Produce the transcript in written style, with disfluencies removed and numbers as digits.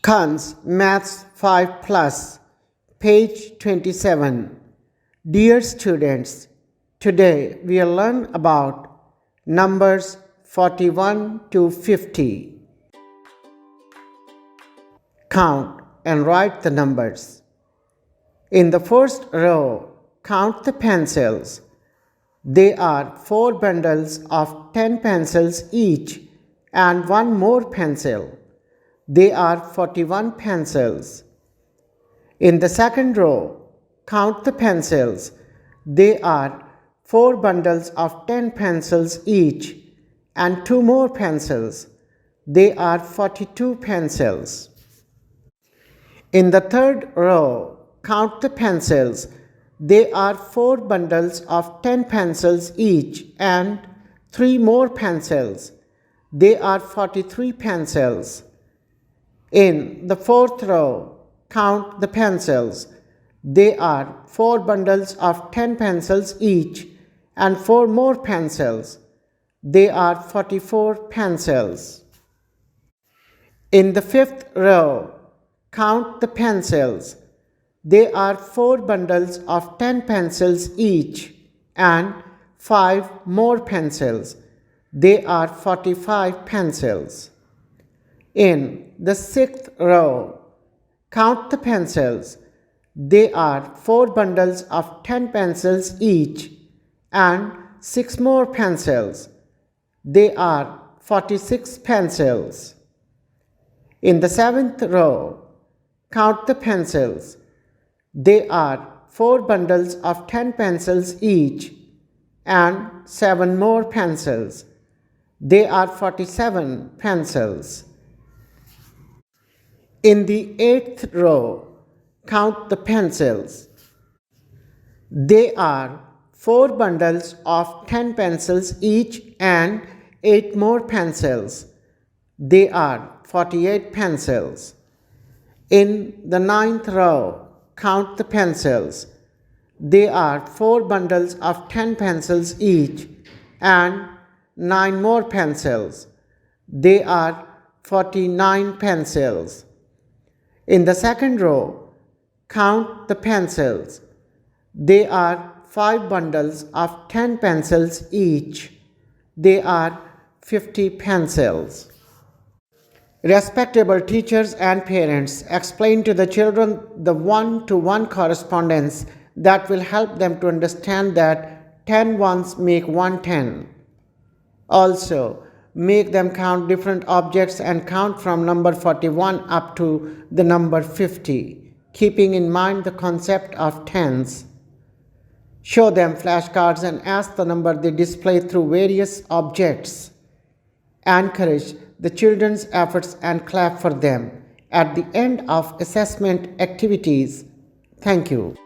Khan's Maths 5 Plus, page 27. Dear students, today we will learn about numbers 41 to 50. Count and write the numbers. In the first row, count the pencils. They are 4 bundles of 10 pencils each and one more pencil. They are 41 pencils. In the second row, count the pencils. They are 4 bundles of 10 pencils each and 2 more pencils. They are 42 pencils. In the third row, count the pencils. They are 4 bundles of 10 pencils each and 3 more pencils. They are 43 pencils. In the fourth row, count the pencils. They are 4 bundles of 10 pencils each and 4 more pencils. They are 44 pencils. In the fifth row, count the pencils. They are 4 bundles of 10 pencils each and 5 more pencils. They are 45 pencils. In the sixth row, count the pencils. They are 4 bundles of 10 pencils each and 6 more pencils. They are 46 pencils. In the seventh row, count the pencils. They are 4 bundles of 10 pencils each and 7 more pencils. They are 47 pencils. In the eighth row, count the pencils. They are 4 bundles of 10 pencils each and 8 more pencils. They are 48 pencils. In the ninth row, count the pencils. They are 4 bundles of 10 pencils each and 9 more pencils. They are 49 pencils. In the second row, count the pencils. They are 5 bundles of 10 pencils each. They are 50 pencils. Respectable teachers and parents, explain to the children the one-to-one correspondence that will help them to understand that 10 ones make 110. Also, make them count different objects and count from number 41 up to the number 50, keeping in mind the concept of tens. Show them flashcards and ask the number they display through various objects. Encourage the children's efforts and clap for them at the end of assessment activities. Thank you.